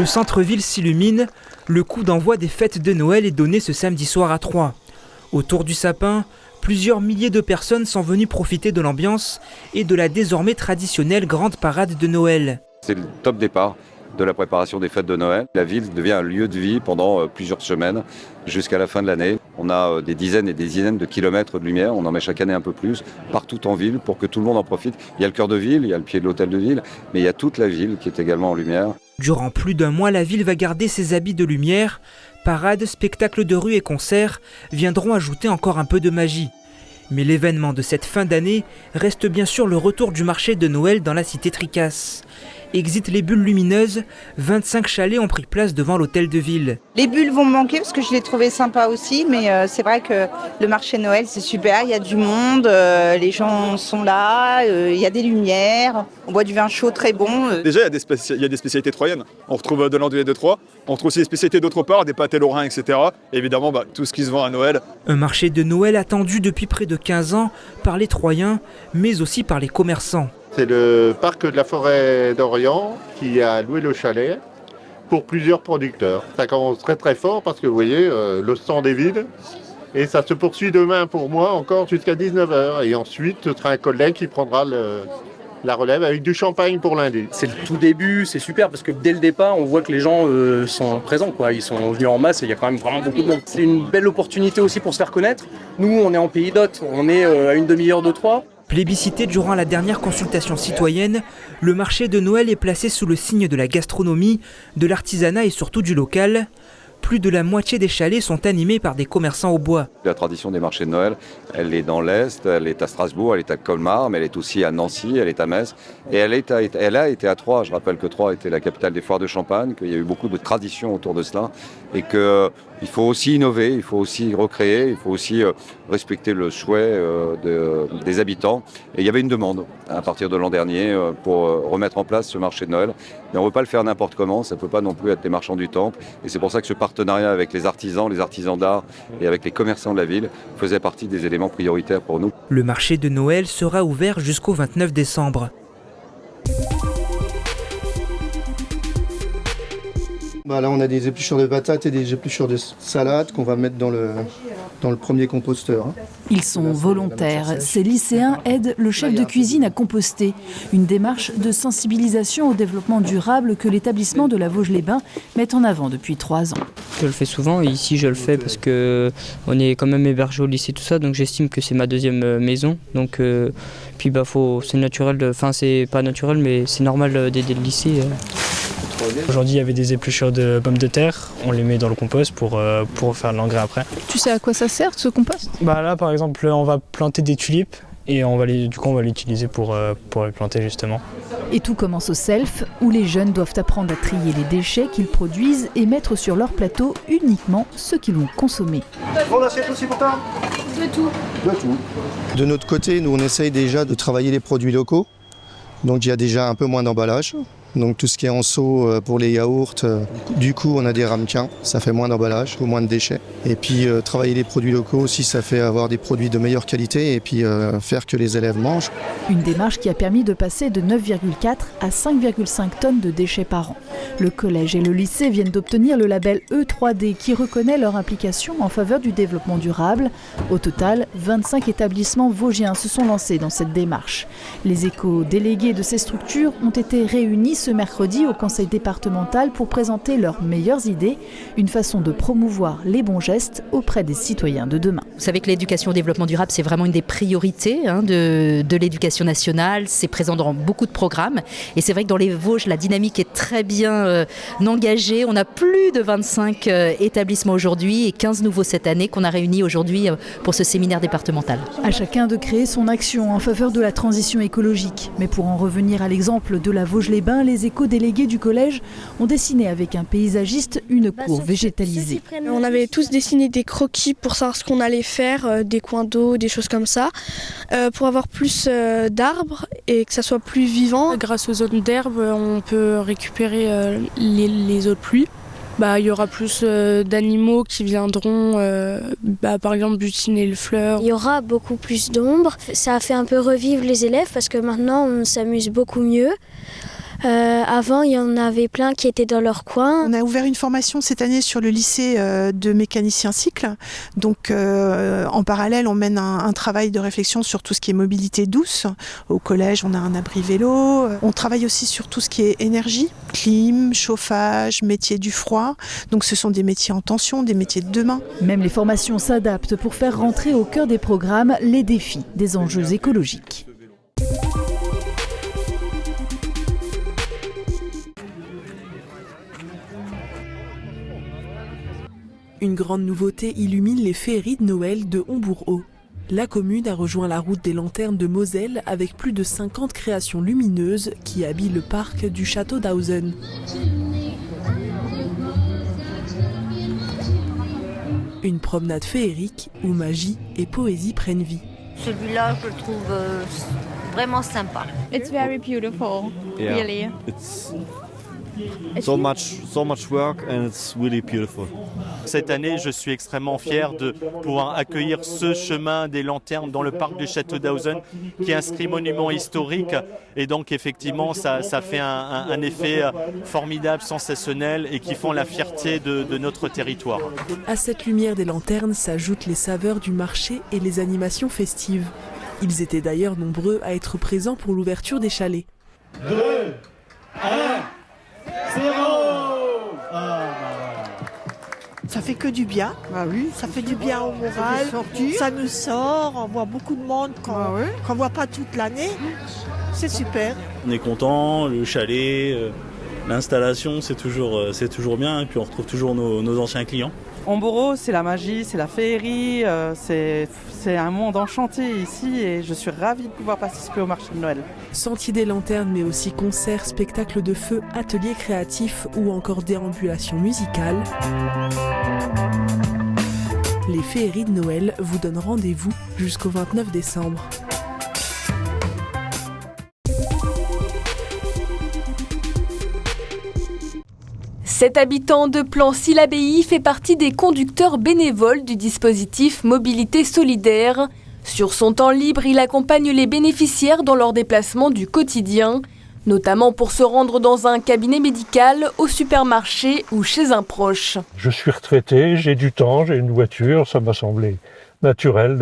Le centre-ville s'illumine, le coup d'envoi des fêtes de Noël est donné ce samedi soir à Troyes. Autour du sapin, plusieurs milliers de personnes sont venues profiter de l'ambiance et de la désormais traditionnelle grande parade de Noël. C'est le top départ de la préparation des fêtes de Noël. La ville devient un lieu de vie pendant plusieurs semaines jusqu'à la fin de l'année. On a des dizaines et des dizaines de kilomètres de lumière, on en met chaque année un peu plus, partout en ville pour que tout le monde en profite. Il y a le cœur de ville, il y a le pied de l'hôtel de ville, mais il y a toute la ville qui est également en lumière. Durant plus d'un mois, la ville va garder ses habits de lumière. Parades, spectacles de rue et concerts viendront ajouter encore un peu de magie. Mais l'événement de cette fin d'année reste bien sûr le retour du marché de Noël dans la cité Tricasse. Exit les bulles lumineuses, 25 chalets ont pris place devant l'hôtel de ville. Les bulles vont me manquer parce que je les trouvais sympas aussi, mais c'est vrai que le marché de Noël c'est super, il y a du monde, les gens sont là, il y a des lumières, on boit du vin chaud très bon. Déjà il y a des spécialités troyennes, on retrouve de l'andouillette de Troyes, on retrouve aussi des spécialités d'autre part, des pâtés lorrains, etc. Et évidemment tout ce qui se vend à Noël. Un marché de Noël attendu depuis près de 15 ans par les Troyens, mais aussi par les commerçants. C'est le parc de la forêt d'Orient qui a loué le chalet pour plusieurs producteurs. Ça commence très très fort parce que vous voyez, le stand est vide et ça se poursuit demain pour moi encore jusqu'à 19h. Et ensuite, ce sera un collègue qui prendra la relève avec du champagne pour lundi. C'est le tout début, c'est super parce que dès le départ, on voit que les gens sont présents, quoi. Ils sont venus en masse et il y a quand même vraiment beaucoup de monde. C'est une belle opportunité aussi pour se faire connaître. Nous, on est en pays d'hôtes, on est à une demi-heure de Troyes. Plébiscité durant la dernière consultation citoyenne, le marché de Noël est placé sous le signe de la gastronomie, de l'artisanat et surtout du local. Plus de la moitié des chalets sont animés par des commerçants au bois. La tradition des marchés de Noël, elle est dans l'Est, elle est à Strasbourg, elle est à Colmar, mais elle est aussi à Nancy, elle est à Metz et elle a été à Troyes. Je rappelle que Troyes était la capitale des foires de Champagne, qu'il y a eu beaucoup de traditions autour de cela et qu'il faut aussi innover, il faut aussi recréer, il faut aussi respecter le souhait des habitants. Et il y avait une demande à partir de l'an dernier pour remettre en place ce marché de Noël. Mais on ne veut pas le faire n'importe comment, ça ne peut pas non plus être les marchands du temple. Et c'est pour ça que ce partenariat avec les artisans d'art et avec les commerçants de la ville faisait partie des éléments prioritaires pour nous. Le marché de Noël sera ouvert jusqu'au 29 décembre. Là, on a des épluchures de patates et des épluchures de salade qu'on va mettre dans le premier composteur. Ils sont volontaires. Ces lycéens aident le chef de cuisine à composter. Une démarche de sensibilisation au développement durable que l'établissement de la Vosges-les-Bains met en avant depuis 3 ans. Je le fais souvent et ici je le fais parce qu'on est quand même hébergé au lycée, tout ça, donc j'estime que c'est ma deuxième maison. Donc, puis c'est naturel, enfin c'est pas naturel mais c'est normal d'aider le lycée. Aujourd'hui, il y avait des épluchures de pommes de terre. On les met dans le compost pour faire de l'engrais après. Tu sais à quoi ça sert, ce compost ? Là, par exemple, on va planter des tulipes et on va l'utiliser pour les planter justement. Et tout commence au self, où les jeunes doivent apprendre à trier les déchets qu'ils produisent et mettre sur leur plateau uniquement ceux qu'ils vont consommer. Bon, l'assiette aussi pour toi ? De tout. De tout. De notre côté, nous, on essaye déjà de travailler les produits locaux. Donc, il y a déjà un peu moins d'emballage. Donc tout ce qui est en seau pour les yaourts, du coup on a des ramequins, ça fait moins d'emballage, ou moins de déchets. Et puis travailler les produits locaux aussi, ça fait avoir des produits de meilleure qualité et puis faire que les élèves mangent. Une démarche qui a permis de passer de 9,4 à 5,5 tonnes de déchets par an. Le collège et le lycée viennent d'obtenir le label E3D qui reconnaît leur implication en faveur du développement durable. Au total, 25 établissements vosgiens se sont lancés dans cette démarche. Les éco-délégués de ces structures ont été réunis ce mercredi au conseil départemental pour présenter leurs meilleures idées, une façon de promouvoir les bons gestes auprès des citoyens de demain. Vous savez que l'éducation au développement durable, c'est vraiment une des priorités de l'éducation nationale, c'est présent dans beaucoup de programmes et c'est vrai que dans les Vosges, la dynamique est très bien engagée. On a plus de 25 établissements aujourd'hui et 15 nouveaux cette année qu'on a réunis aujourd'hui pour ce séminaire départemental. À chacun de créer son action en faveur de la transition écologique. Mais pour en revenir à l'exemple de la Vosges-les-Bains, les éco-délégués du collège ont dessiné avec un paysagiste une cour végétalisée. On avait tous dessiné des croquis pour savoir ce qu'on allait faire, des coins d'eau, des choses comme ça, pour avoir plus d'arbres et que ça soit plus vivant. Grâce aux zones d'herbe, on peut récupérer les eaux de pluie. Il y aura plus d'animaux qui viendront, par exemple, butiner le fleur. Il y aura beaucoup plus d'ombre. Ça a fait un peu revivre les élèves parce que maintenant on s'amuse beaucoup mieux. Avant, il y en avait plein qui étaient dans leur coin. On a ouvert une formation cette année sur le lycée de mécanicien cycle. Donc, en parallèle, on mène un travail de réflexion sur tout ce qui est mobilité douce. Au collège, on a un abri vélo. On travaille aussi sur tout ce qui est énergie, clim, chauffage, métier du froid. Donc, ce sont des métiers en tension, des métiers de demain. Même les formations s'adaptent pour faire rentrer au cœur des programmes les défis des enjeux écologiques. Une grande nouveauté illumine les féeries de Noël de Hombourg-Haut. La commune a rejoint la route des lanternes de Moselle avec plus de 50 créations lumineuses qui habillent le parc du château d'Hausen. Une promenade féerique où magie et poésie prennent vie. Celui-là, je le trouve vraiment sympa. It's very beautiful, really. It's so much work and it's really beautiful. Cette année, je suis extrêmement fier de pouvoir accueillir ce chemin des lanternes dans le parc du château d'Hausen, qui est inscrit monument historique. Et donc, effectivement, ça fait un effet formidable, sensationnel et qui font la fierté de notre territoire. À cette lumière des lanternes s'ajoutent les saveurs du marché et les animations festives. Ils étaient d'ailleurs nombreux à être présents pour l'ouverture des chalets. 2, 1... 0. Ça fait que du bien. Ah oui. Ça fait du bien au moral. Ça nous sort. On voit beaucoup de monde qu'on voit pas toute l'année. C'est super. On est content. Le chalet, l'installation, c'est toujours bien. Et puis on retrouve toujours nos anciens clients. Hombourg-Haut, c'est la magie, c'est la féerie, c'est un monde enchanté ici et je suis ravie de pouvoir participer au marché de Noël. Sentier des lanternes, mais aussi concerts, spectacles de feu, ateliers créatifs ou encore déambulations musicales. Les féeries de Noël vous donnent rendez-vous jusqu'au 29 décembre. Cet habitant de Plancy-l'Abbaye fait partie des conducteurs bénévoles du dispositif Mobilité Solidaire. Sur son temps libre, il accompagne les bénéficiaires dans leurs déplacements du quotidien, notamment pour se rendre dans un cabinet médical, au supermarché ou chez un proche. Je suis retraité, j'ai du temps, j'ai une voiture, ça m'a semblé naturel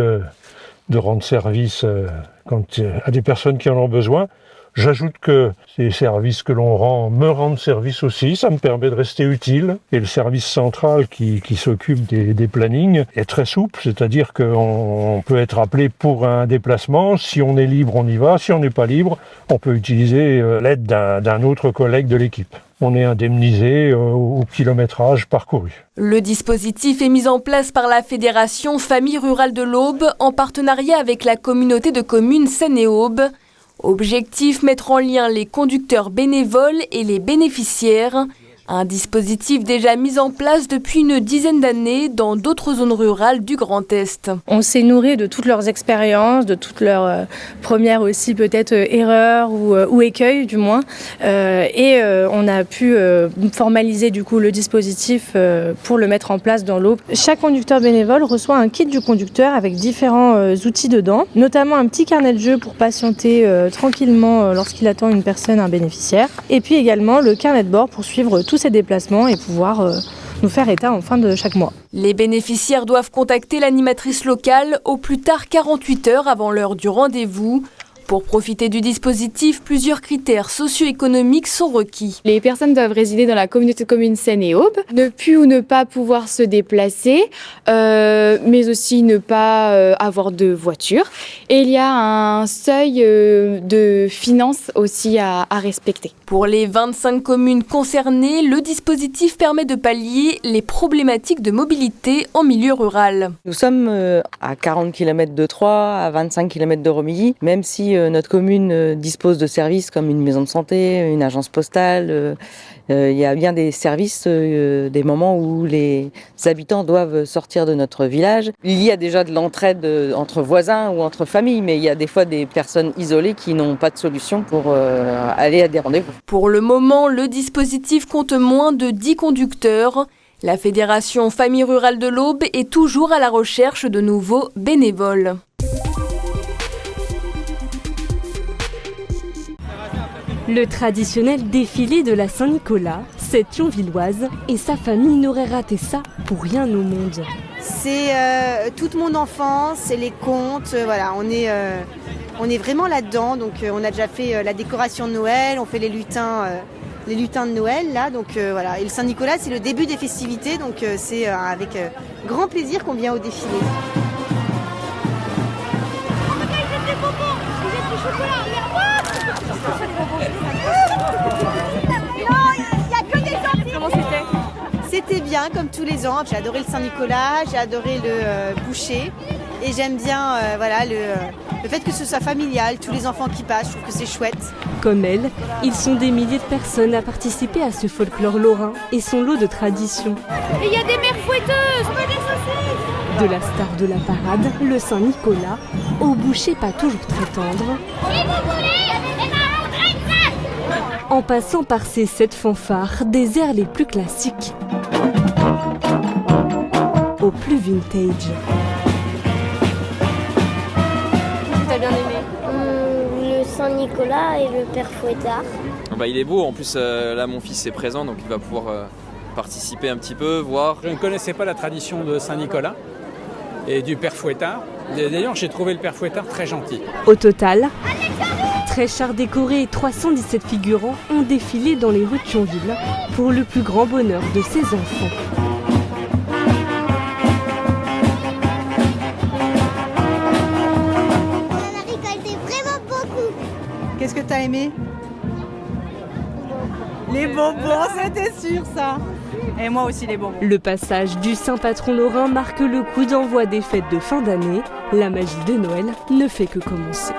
de rendre service à des personnes qui en ont besoin. J'ajoute que ces services que l'on rend me rendent service aussi, ça me permet de rester utile. Et le service central qui s'occupe des plannings est très souple, c'est-à-dire qu'on peut être appelé pour un déplacement. Si on est libre, on y va. Si on n'est pas libre, on peut utiliser l'aide d'un autre collègue de l'équipe. On est indemnisé au kilométrage parcouru. Le dispositif est mis en place par la Fédération Famille Rurale de l'Aube en partenariat avec la communauté de communes Seine-et-Aube. Objectif, mettre en lien les conducteurs bénévoles et les bénéficiaires. Un dispositif déjà mis en place depuis une dizaine d'années dans d'autres zones rurales du Grand Est. On s'est nourri de toutes leurs expériences, de toutes leurs premières aussi peut-être erreurs ou écueils du moins. Et on a pu formaliser du coup le dispositif pour le mettre en place dans l'Aube. Chaque conducteur bénévole reçoit un kit du conducteur avec différents outils dedans, notamment un petit carnet de jeu pour patienter tranquillement lorsqu'il attend une personne, un bénéficiaire. Et puis également le carnet de bord pour suivre tous ses déplacements et pouvoir nous faire état en fin de chaque mois. Les bénéficiaires doivent contacter l'animatrice locale au plus tard 48 heures avant l'heure du rendez-vous. Pour profiter du dispositif, plusieurs critères socio-économiques sont requis. Les personnes doivent résider dans la communauté de communes Seine-et-Aube, ne plus ou ne pas pouvoir se déplacer, mais aussi ne pas avoir de voiture. Et il y a un seuil de finances aussi à respecter. Pour les 25 communes concernées, le dispositif permet de pallier les problématiques de mobilité en milieu rural. Nous sommes à 40 km de Troyes, à 25 km de Romilly, même si notre commune dispose de services comme une maison de santé, une agence postale. Il y a bien des services, des moments où les habitants doivent sortir de notre village. Il y a déjà de l'entraide entre voisins ou entre familles, mais il y a des fois des personnes isolées qui n'ont pas de solution pour aller à des rendez-vous. Pour le moment, le dispositif compte moins de 10 conducteurs. La Fédération Famille Rurale de l'Aube est toujours à la recherche de nouveaux bénévoles. Le traditionnel défilé de la Saint-Nicolas, cette Thionvilloise et sa famille n'auraient raté ça pour rien au monde. C'est toute mon enfance, c'est les contes, voilà, on est vraiment là-dedans. Donc on a déjà fait la décoration de Noël, on fait les lutins de Noël là, donc voilà. Et le Saint-Nicolas, c'est le début des festivités, donc c'est avec grand plaisir qu'on vient au défilé. Comment c'était ? C'était bien, comme tous les ans. J'ai adoré le Saint-Nicolas, j'ai adoré le boucher. Et j'aime bien voilà, le fait que ce soit familial, tous les enfants qui passent, je trouve que c'est chouette. Comme elle, ils sont des milliers de personnes à participer à ce folklore lorrain et son lot de traditions. Et il y a des mères fouetteuses, on veut des saucisses. De la star de la parade, le Saint-Nicolas, au boucher pas toujours très tendre. Et vous voulez en passant par ces 7 fanfares, des airs les plus classiques au plus vintage. T'as bien aimé Le Saint-Nicolas et le Père Fouettard. Il est beau, en plus là mon fils est présent donc il va pouvoir participer un petit peu, voir. Je ne connaissais pas la tradition de Saint-Nicolas et du Père Fouettard. D'ailleurs j'ai trouvé le Père Fouettard très gentil. Au total, 13 chars décorés et 317 figurants ont défilé dans les rues de Thionville pour le plus grand bonheur de ses enfants. On en a récolté vraiment beaucoup. Qu'est-ce que t'as aimé ? Les bonbons, c'était sûr ça. Et moi aussi les bonbons. Le passage du saint patron lorrain marque le coup d'envoi des fêtes de fin d'année. La magie de Noël ne fait que commencer.